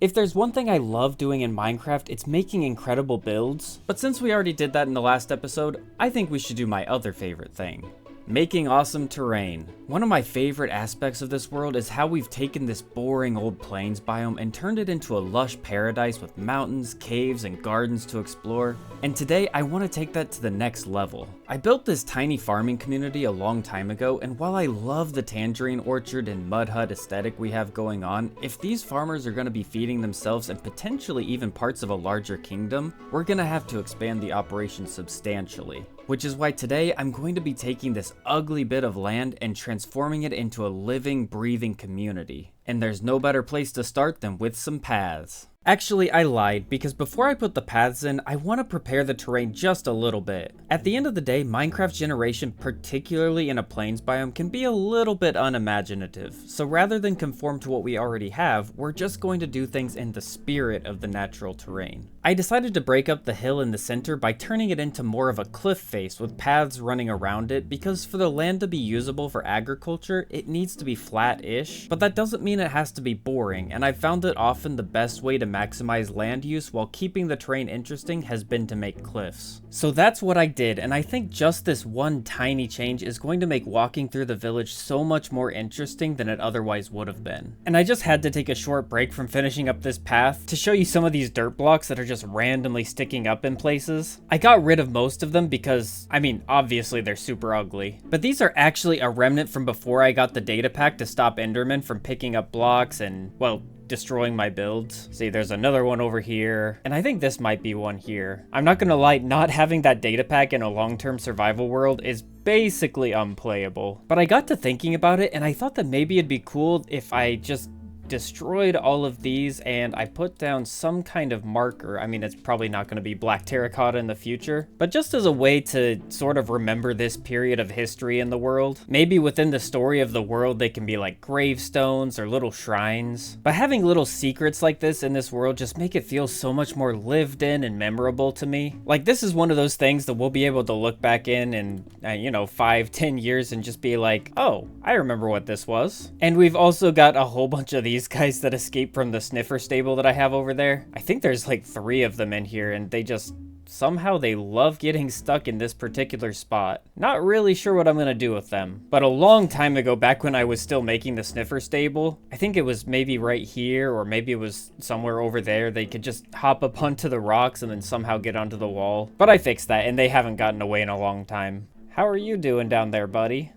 If there's one thing I love doing in Minecraft, it's making incredible builds. But since we already did that in the last episode, I think we should do my other favorite thing. Making awesome terrain. One of my favorite aspects of this world is how we've taken this boring old plains biome and turned it into a lush paradise with mountains, caves, and gardens to explore. And today I want to take that to the next level. I built this tiny farming community a long time ago, and while I love the tangerine orchard and mud hut aesthetic we have going on, if these farmers are going to be feeding themselves and potentially even parts of a larger kingdom, we're going to have to expand the operation substantially. Which is why today I'm going to be taking this ugly bit of land and transforming it into a living, breathing community. And there's no better place to start than with some paths. Actually, I lied, because before I put the paths in, I want to prepare the terrain just a little bit. At the end of the day, Minecraft generation, particularly in a plains biome, can be a little bit unimaginative. So rather than conform to what we already have, we're just going to do things in the spirit of the natural terrain. I decided to break up the hill in the center by turning it into more of a cliff face with paths running around it, because for the land to be usable for agriculture, it needs to be flat-ish, but that doesn't mean it has to be boring, and I've found that often the best way to maximize land use while keeping the terrain interesting has been to make cliffs. So that's what I did, and I think just this one tiny change is going to make walking through the village so much more interesting than it otherwise would have been. And I just had to take a short break from finishing up this path to show you some of these dirt blocks that are just randomly sticking up in places. I got rid of most of them because, I mean, obviously they're super ugly. But these are actually a remnant from before I got the data pack to stop Endermen from picking up blocks and, well, destroying my builds. See, there's another one over here, and I think this might be one here. I'm not gonna lie, not having that data pack in a long-term survival world is basically unplayable. But I got to thinking about it, and I thought that maybe it'd be cool if I just destroyed all of these and I put down some kind of marker. I mean, it's probably not going to be black terracotta in the future, but just as a way to sort of remember this period of history in the world. Maybe within the story of the world they can be like gravestones or little shrines. But having little secrets like this in this world just make it feel so much more lived in and memorable to me. Like, this is one of those things that we'll be able to look back in 5-10 years and just be like, oh, I remember what this was. And we've also got a whole bunch of these guys that escaped from the sniffer stable that I have over there. I think there's like 3 of them in here, and they just somehow they love getting stuck in this particular spot. Not really sure what I'm gonna do with them. But a long time ago, back when I was still making the sniffer stable, I think it was maybe right here, or maybe it was somewhere over there, they could just hop up onto the rocks and then somehow get onto the wall. But I fixed that, and they haven't gotten away in a long time. How are you doing down there, buddy?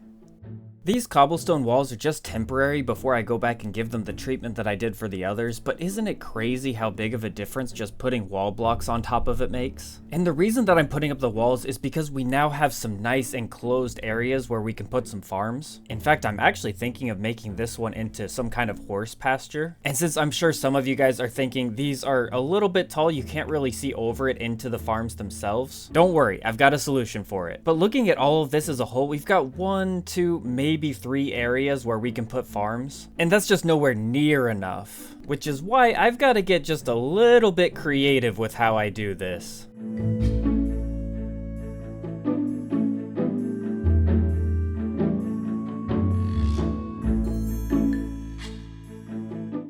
These cobblestone walls are just temporary before I go back and give them the treatment that I did for the others, but isn't it crazy how big of a difference just putting wall blocks on top of it makes? And the reason that I'm putting up the walls is because we now have some nice enclosed areas where we can put some farms. In fact, I'm actually thinking of making this one into some kind of horse pasture. And since I'm sure some of you guys are thinking these are a little bit tall, you can't really see over it into the farms themselves, don't worry, I've got a solution for it. But looking at all of this as a whole, we've got 1, 2, maybe 3 areas where we can put farms, and that's just nowhere near enough, which is why I've got to get just a little bit creative with how I do this.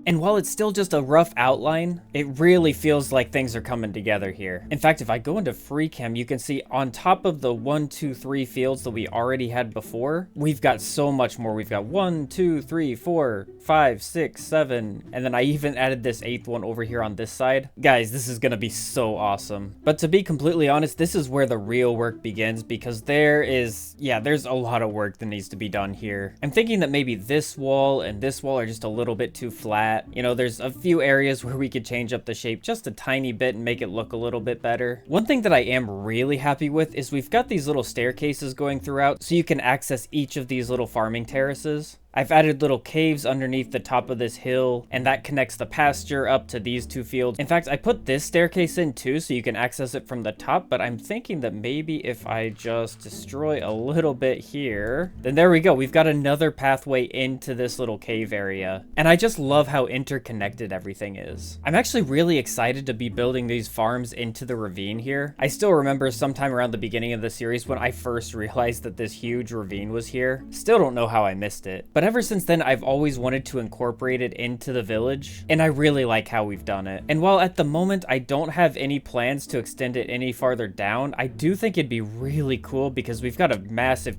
And while it's still just a rough outline, it really feels like things are coming together here. In fact, if I go into free cam, you can see on top of the 1, 2, 3 fields that we already had before, we've got so much more. We've got 1, 2, 3, 4, 5, 6, 7, and then I even added this 8th one over here on this side. Guys, this is gonna be so awesome. But to be completely honest, this is where the real work begins, because there's a lot of work that needs to be done here. I'm thinking that maybe this wall and this wall are just a little bit too flat. You know, there's a few areas where we could change up the shape just a tiny bit and make it look a little bit better. One thing that I am really happy with is we've got these little staircases going throughout, so you can access each of these little farming terraces. I've added little caves underneath the top of this hill, and that connects the pasture up to these 2 fields. In fact, I put this staircase in too, so you can access it from the top, but I'm thinking that maybe if I just destroy a little bit here, then there we go. We've got another pathway into this little cave area. And I just love how interconnected everything is. I'm actually really excited to be building these farms into the ravine here. I still remember sometime around the beginning of the series when I first realized that this huge ravine was here. Still don't know how I missed it. But but ever since then I've always wanted to incorporate it into the village, and I really like how we've done it. And while at the moment I don't have any plans to extend it any farther down, I do think it'd be really cool because we've got a massive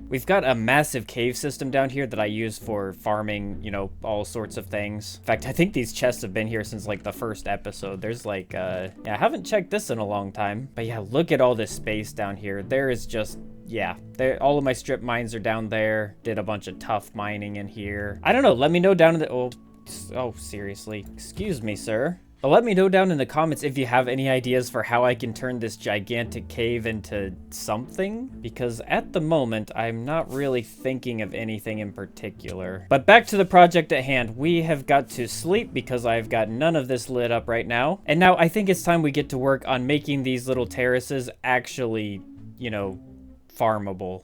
we've got a massive cave system down here that I use for farming, you know, all sorts of things. In fact, I think these chests have been here since like the first episode. There's like yeah, I haven't checked this in a long time, but yeah, look at all this space down here. There is just, yeah, all of my strip mines are down there. Did a bunch of tough mining in here. I don't know, let me know down in the, oh, seriously, excuse me, sir. But let me know down in the comments if you have any ideas for how I can turn this gigantic cave into something, because at the moment, I'm not really thinking of anything in particular. But back to the project at hand, we have got to sleep because I've got none of this lit up right now. And now I think it's time we get to work on making these little terraces actually, you know, farmable.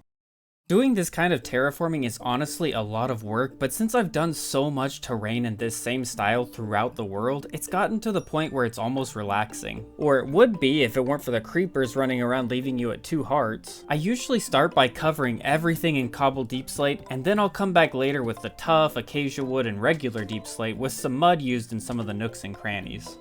Doing this kind of terraforming is honestly a lot of work, but since I've done so much terrain in this same style throughout the world, it's gotten to the point where it's almost relaxing. Or it would be if it weren't for the creepers running around leaving you at 2 hearts. I usually start by covering everything in cobble deep slate, and then I'll come back later with the tough, acacia wood, and regular deep slate with some mud used in some of the nooks and crannies.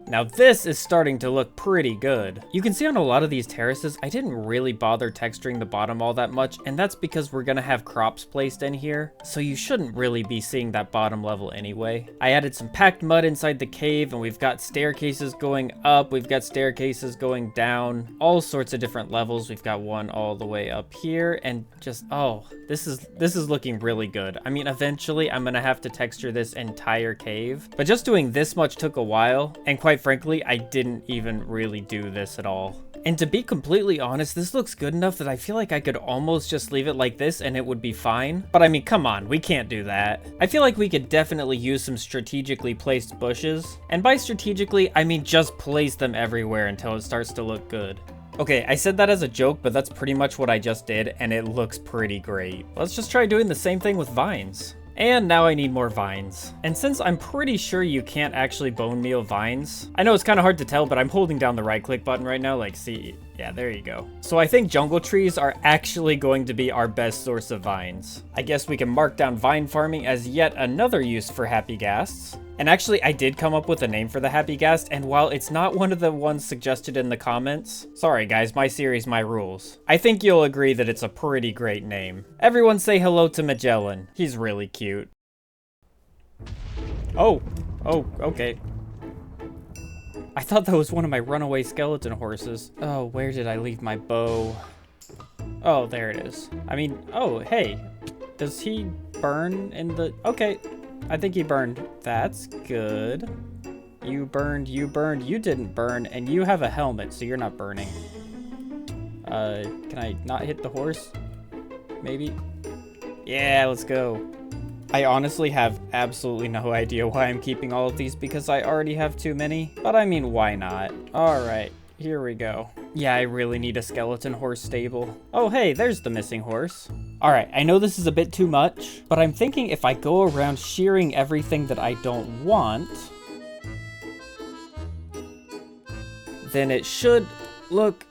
Now this is starting to look pretty good. You can see on a lot of these terraces, I didn't really bother texturing the bottom all that much, and that's because we're gonna have crops placed in here, so you shouldn't really be seeing that bottom level anyway. I added some packed mud inside the cave, and we've got staircases going up, we've got staircases going down, all sorts of different levels. We've got one all the way up here, and just, oh, this is looking really good. I mean, eventually I'm gonna have to texture this entire cave, but just doing this much took a while, and quite frankly, I didn't even really do this at all. And to be completely honest, this looks good enough that I feel like I could almost just leave it like this and it would be fine. But I mean, come on, we can't do that. I feel like we could definitely use some strategically placed bushes. And by strategically, I mean just place them everywhere until it starts to look good. Okay, I said that as a joke, but that's pretty much what I just did, and it looks pretty great. Let's just try doing the same thing with vines. And now I need more vines. And since I'm pretty sure you can't actually bone meal vines, I know it's kind of hard to tell, but I'm holding down the right click button right now, like, see, yeah, there you go. So I think jungle trees are actually going to be our best source of vines. I guess we can mark down vine farming as yet another use for happy ghasts. And actually, I did come up with a name for the happy ghast, and while it's not one of the ones suggested in the comments, sorry guys, my series, my rules, I think you'll agree that it's a pretty great name. Everyone say hello to Magellan. He's really cute. Oh, okay. I thought that was one of my runaway skeleton horses. Oh, where did I leave my bow? Oh, there it is. I mean, oh, hey, does he burn in the, okay. I think he burned. That's good. You burned, you didn't burn, and you have a helmet, so you're not burning. Can I not hit the horse? Maybe? Yeah, let's go. I honestly have absolutely no idea why I'm keeping all of these because I already have too many, but I mean, why not? All right, here we go. Yeah, I really need a skeleton horse stable. Oh, hey, there's the missing horse. All right, I know this is a bit too much, but I'm thinking if I go around shearing everything that I don't want, then it should look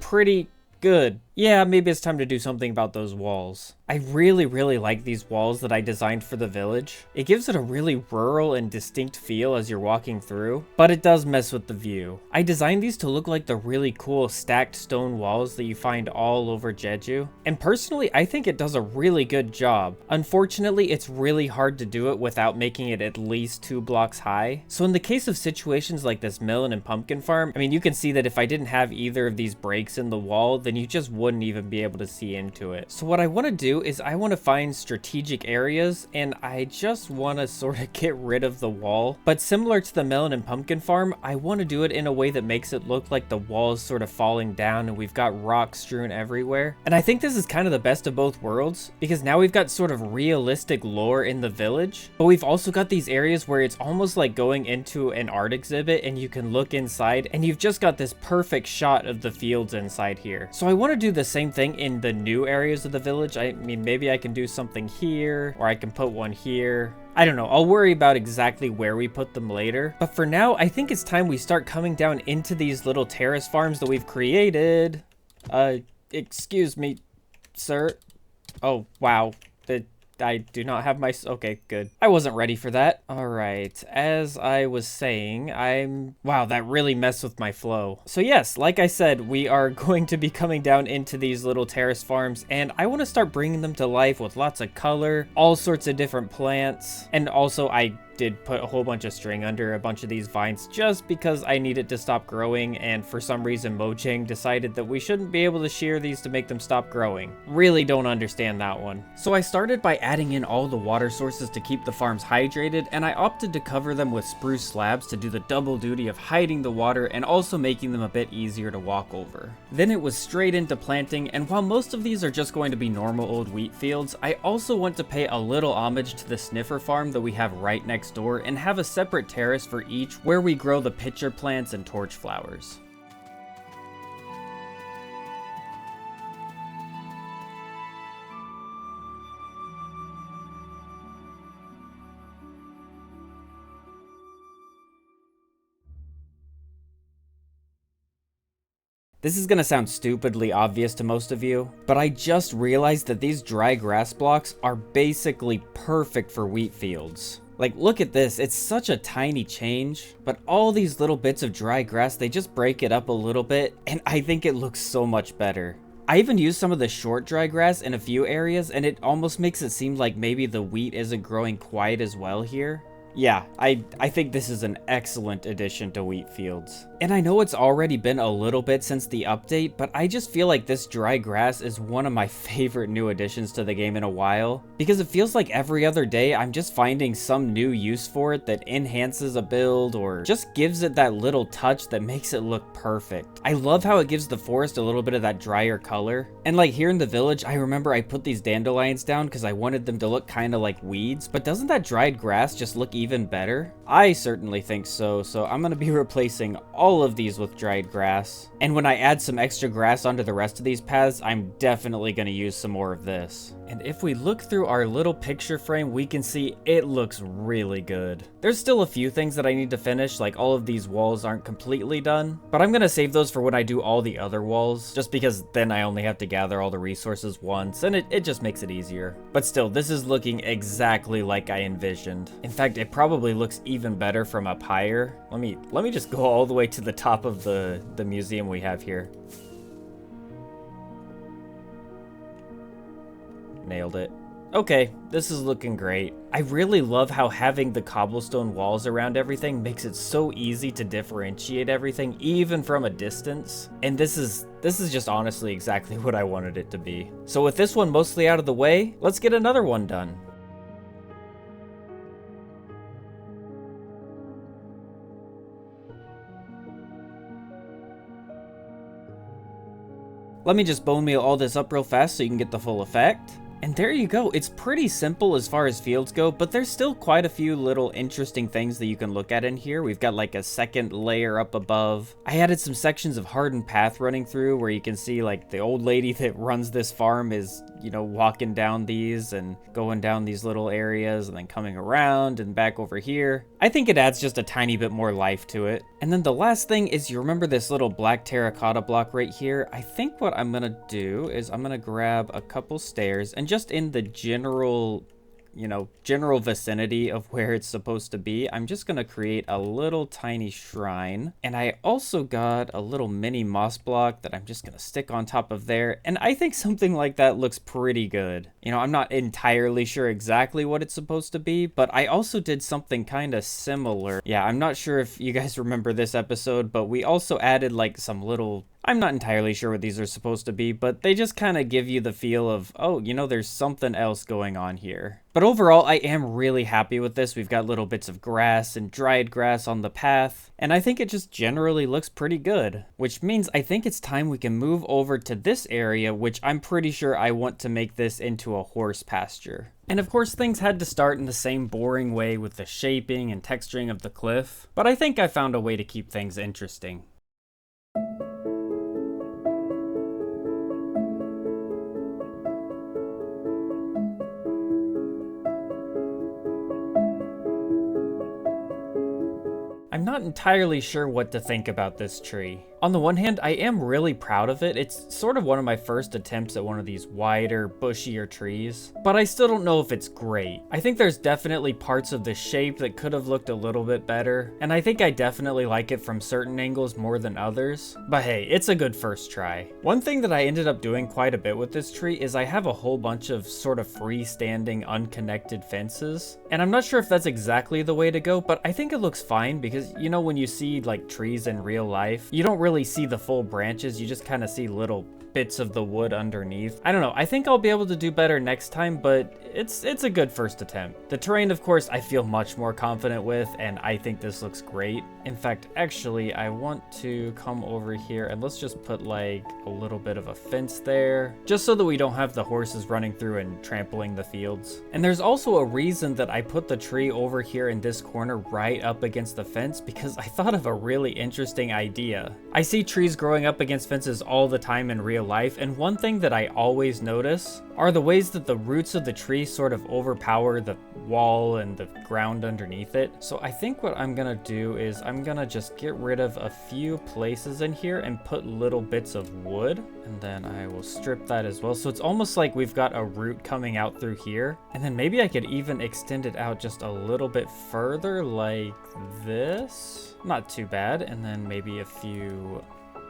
pretty good. Yeah, maybe it's time to do something about those walls. I really like these walls that I designed for the village. It gives it a really rural and distinct feel as you're walking through, but it does mess with the view. I designed these to look like the really cool stacked stone walls that you find all over Jeju, and personally, I think it does a really good job. Unfortunately, it's really hard to do it without making it at least 2 blocks high. So in the case of situations like this melon and pumpkin farm, I mean, you can see that if I didn't have either of these breaks in the wall, then you just wouldn't even be able to see into it. So what I want to do is I want to find strategic areas, and I just want to sort of get rid of the wall. But similar to the melon and pumpkin farm, I want to do it in a way that makes it look like the wall is sort of falling down and we've got rocks strewn everywhere. And I think this is kind of the best of both worlds, because now we've got sort of realistic lore in the village, but we've also got these areas where it's almost like going into an art exhibit and you can look inside and you've just got this perfect shot of the fields inside here. So I want to do the same thing in the new areas of the village. I mean, maybe I can do something here, or I can put one here. I don't know, I'll worry about exactly where we put them later. But for now, I think it's time we start coming down into these little terrace farms that we've created. Excuse me, sir. Oh, wow. I do not have my... Okay, good. I wasn't ready for that. All right. As I was saying, Wow, that really messed with my flow. So yes, like I said, we are going to be coming down into these little terrace farms, and I want to start bringing them to life with lots of color, all sorts of different plants, and also I did put a whole bunch of string under a bunch of these vines just because I needed to stop growing, and for some reason Mojang decided that we shouldn't be able to shear these to make them stop growing. Really don't understand that one. So I started by adding in all the water sources to keep the farms hydrated, and I opted to cover them with spruce slabs to do the double duty of hiding the water and also making them a bit easier to walk over. Then it was straight into planting, and while most of these are just going to be normal old wheat fields, I also want to pay a little homage to the sniffer farm that we have right next door and have a separate terrace for each where we grow the pitcher plants and torch flowers. This is gonna sound stupidly obvious to most of you, but I just realized that these dry grass blocks are basically perfect for wheat fields. Like, look at this, it's such a tiny change, but all these little bits of dry grass, they just break it up a little bit, and I think it looks so much better. I even used some of the short dry grass in a few areas, and it almost makes it seem like maybe the wheat isn't growing quite as well here. Yeah, I think this is an excellent addition to wheat fields. And I know it's already been a little bit since the update, but I just feel like this dry grass is one of my favorite new additions to the game in a while, because it feels like every other day I'm just finding some new use for it that enhances a build or just gives it that little touch that makes it look perfect. I love how it gives the forest a little bit of that drier color. And like here in the village, I remember I put these dandelions down because I wanted them to look kind of like weeds, but doesn't that dried grass just look even better? I certainly think so, so I'm gonna be replacing all of these with dried grass. And when I add some extra grass onto the rest of these paths, I'm definitely gonna use some more of this. And if we look through our little picture frame, we can see it looks really good. There's still a few things that I need to finish, like all of these walls aren't completely done, but I'm gonna save those for when I do all the other walls, just because then I only have to gather all the resources once, and it just makes it easier. But still, this is looking exactly like I envisioned. In fact, it probably looks even better from up higher. Let me just go all the way to the top of the museum we have here. Nailed it. Okay, this is looking great. I really love how having the cobblestone walls around everything makes it so easy to differentiate everything even from a distance. And this is just honestly exactly what I wanted it to be. So with this one mostly out of the way, let's get another one done. Let me just bone meal all this up real fast so you can get the full effect. And there you go. It's pretty simple as far as fields go, but there's still quite a few little interesting things that you can look at in here. We've got like a second layer up above. I added some sections of hardened path running through where you can see like the old lady that runs this farm is, you know, walking down these and going down these little areas and then coming around and back over here. I think it adds just a tiny bit more life to it. And then the last thing is, you remember this little black terracotta block right here? I think what I'm gonna do is I'm gonna grab a couple stairs and just in the general, you know, general vicinity of where it's supposed to be, I'm just gonna create a little tiny shrine. And I also got a little mini moss block that I'm just gonna stick on top of there. And I think something like that looks pretty good. You know, I'm not entirely sure exactly what it's supposed to be, but I also did something kind of similar. Yeah, I'm not sure if you guys remember this episode, but we also added like some little, I'm not entirely sure what these are supposed to be, but they just kind of give you the feel of, oh, you know, there's something else going on here. But overall, I am really happy with this. We've got little bits of grass and dried grass on the path, and I think it just generally looks pretty good, which means I think it's time we can move over to this area, which I'm pretty sure I want to make this into a horse pasture. And of course, things had to start in the same boring way with the shaping and texturing of the cliff, but I think I found a way to keep things interesting. I'm not entirely sure what to think about this tree. On the one hand, I am really proud of it. It's sort of one of my first attempts at one of these wider, bushier trees, but I still don't know if it's great. I think there's definitely parts of the shape that could have looked a little bit better, and I think I definitely like it from certain angles more than others, but hey, it's a good first try. One thing that I ended up doing quite a bit with this tree is I have a whole bunch of sort of freestanding, unconnected fences, and I'm not sure if that's exactly the way to go, but I think it looks fine because, you know, when you see like trees in real life, you don't really see the full branches, you just kind of see little bits of the wood underneath. I don't know, I think I'll be able to do better next time, but it's a good first attempt. The terrain, of course, I feel much more confident with, and I think this looks great. In fact, actually, I want to come over here and let's just put like a little bit of a fence there, just so that we don't have the horses running through and trampling the fields. And there's also a reason that I put the tree over here in this corner right up against the fence, because I thought of a really interesting idea. I see trees growing up against fences all the time in real life, and one thing that I always notice are the ways that the roots of the tree sort of overpower the wall and the ground underneath it. So I think what I'm gonna do is I'm gonna just get rid of a few places in here and put little bits of wood, and then I will strip that as well. So it's almost like we've got a root coming out through here, and then maybe I could even extend it out just a little bit further like this. Not too bad. And then maybe a few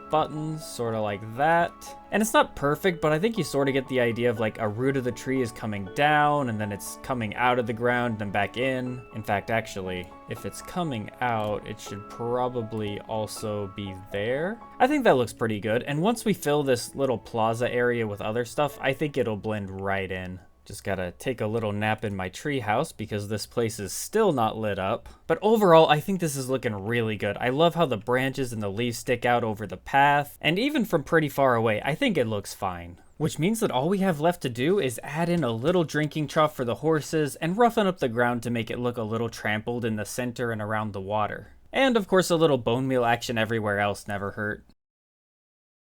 buttons, sort of like that. And it's not perfect, but I think you sort of get the idea of like a root of the tree is coming down and then it's coming out of the ground and then back in. In fact, actually, if it's coming out, it should probably also be there. I think that looks pretty good. And once we fill this little plaza area with other stuff, I think it'll blend right in. Just gotta take a little nap in my treehouse because this place is still not lit up. But overall, I think this is looking really good. I love how the branches and the leaves stick out over the path, and even from pretty far away, I think it looks fine. Which means that all we have left to do is add in a little drinking trough for the horses and roughen up the ground to make it look a little trampled in the center and around the water. And of course, a little bone meal action everywhere else never hurt.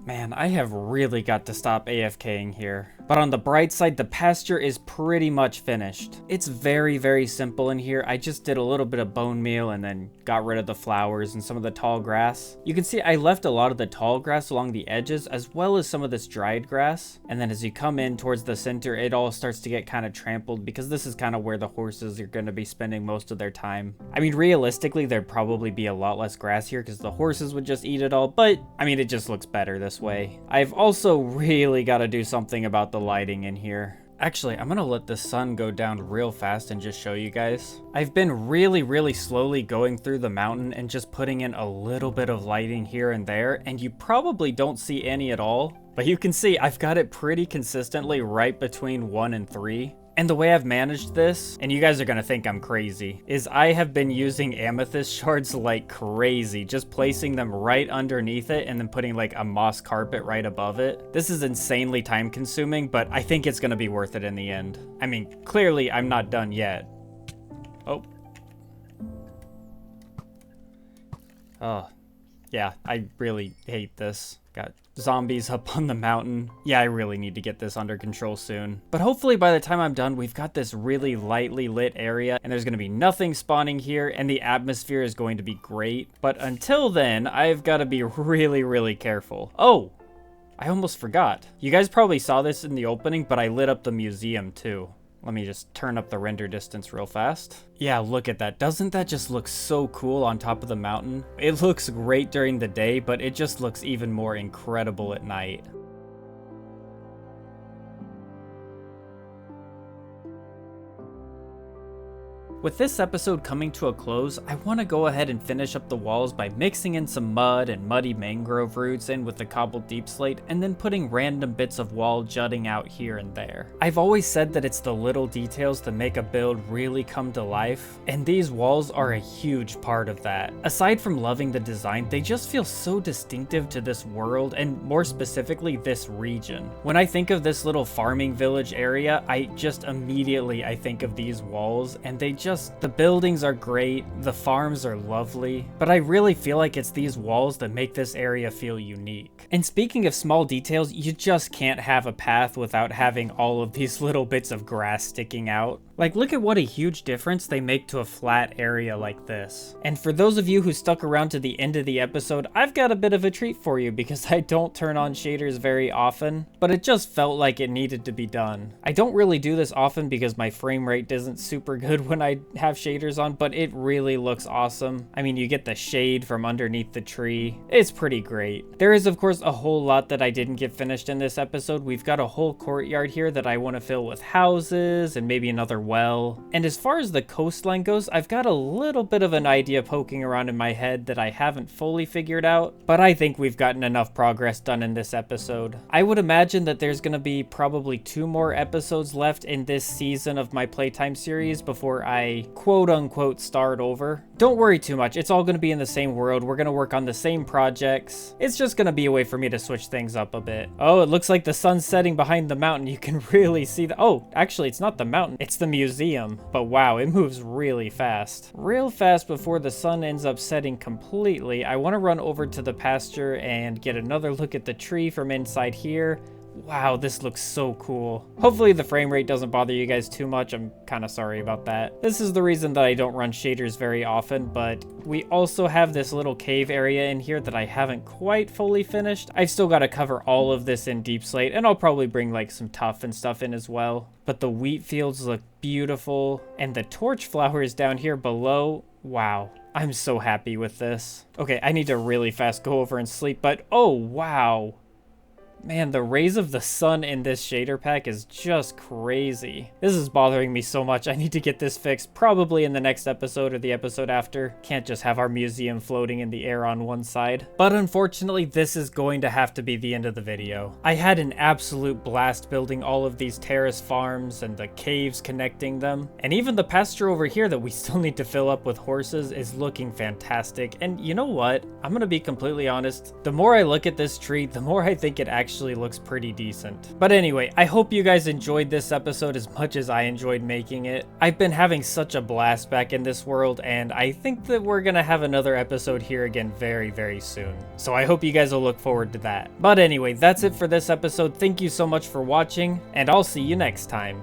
Man, I have really got to stop AFKing here. But on the bright side, the pasture is pretty much finished. It's very, very simple in here. I just did a little bit of bone meal and then got rid of the flowers and some of the tall grass. You can see I left a lot of the tall grass along the edges as well as some of this dried grass. And then as you come in towards the center, it all starts to get kind of trampled because this is kind of where the horses are going to be spending most of their time. I mean, realistically, there'd probably be a lot less grass here because the horses would just eat it all. But I mean, it just looks better this way. I've also really got to do something about the lighting in here. Actually, I'm gonna let the sun go down real fast and just show you guys. I've been really slowly going through the mountain and just putting in a little bit of lighting here and there, and you probably don't see any at all, but you can see I've got it pretty consistently right between 1 and 3. And the way I've managed this, and you guys are gonna think I'm crazy, is I have been using amethyst shards like crazy, just placing them right underneath it and then putting like a moss carpet right above it. This is insanely time consuming, but I think it's gonna be worth it in the end. I mean, clearly I'm not done yet. Oh. Oh. Yeah, I really hate this. Got zombies up on the mountain. Yeah, I really need to get this under control soon. But hopefully by the time I'm done, we've got this really lightly lit area and there's gonna be nothing spawning here and the atmosphere is going to be great. But until then, I've gotta be really careful. Oh, I almost forgot. You guys probably saw this in the opening, but I lit up the museum too. Let me just turn up the render distance real fast. Yeah, look at that. Doesn't that just look so cool on top of the mountain? It looks great during the day, but it just looks even more incredible at night. With this episode coming to a close, I want to go ahead and finish up the walls by mixing in some mud and muddy mangrove roots in with the cobbled deep slate and then putting random bits of wall jutting out here and there. I've always said that it's the little details that make a build really come to life, and these walls are a huge part of that. Aside from loving the design, they just feel so distinctive to this world and more specifically this region. When I think of this little farming village area, I just immediately think of these walls, and they just the buildings are great, the farms are lovely, but I really feel like it's these walls that make this area feel unique. And speaking of small details, you just can't have a path without having all of these little bits of grass sticking out. Like, look at what a huge difference they make to a flat area like this. And for those of you who stuck around to the end of the episode, I've got a bit of a treat for you because I don't turn on shaders very often, but it just felt like it needed to be done. I don't really do this often because my frame rate isn't super good when I have shaders on, but it really looks awesome. I mean, you get the shade from underneath the tree. It's pretty great. There is, of course, a whole lot that I didn't get finished in this episode. We've got a whole courtyard here that I want to fill with houses and maybe another well. And as far as the coastline goes, I've got a little bit of an idea poking around in my head that I haven't fully figured out, but I think we've gotten enough progress done in this episode. I would imagine that there's going to be probably 2 more episodes left in this season of my playtime series before I quote-unquote start over. Don't worry too much, it's all going to be in the same world. We're going to work on the same projects. It's just going to be a way for me to switch things up a bit. Oh, it looks like the sun's setting behind the mountain. You can really see the— oh, actually, it's not the mountain, it's the museum. But wow, it moves really fast. Real fast before the sun ends up setting completely. I want to run over to the pasture and get another look at the tree from inside here. Wow, this looks so cool. Hopefully the frame rate doesn't bother you guys too much. I'm kind of sorry about that. This is the reason that I don't run shaders very often, but we also have this little cave area in here that I haven't quite fully finished. I've still got to cover all of this in deep slate, and I'll probably bring like some tuff and stuff in as well. But the wheat fields look beautiful, and the torch flowers down here below, wow. I'm so happy with this. Okay, I need to really fast go over and sleep, but oh wow. Man, the rays of the sun in this shader pack is just crazy. This is bothering me so much. I need to get this fixed probably in the next episode or the episode after. Can't just have our museum floating in the air on one side. But unfortunately, this is going to have to be the end of the video. I had an absolute blast building all of these terrace farms and the caves connecting them. And even the pasture over here that we still need to fill up with horses is looking fantastic. And you know what? I'm gonna be completely honest. The more I look at this tree, the more I think it actually looks pretty decent. But anyway, I hope you guys enjoyed this episode as much as I enjoyed making it. I've been having such a blast back in this world, and I think that we're gonna have another episode here again very, very soon. So I hope you guys will look forward to that. But anyway, that's it for this episode. Thank you so much for watching, and I'll see you next time.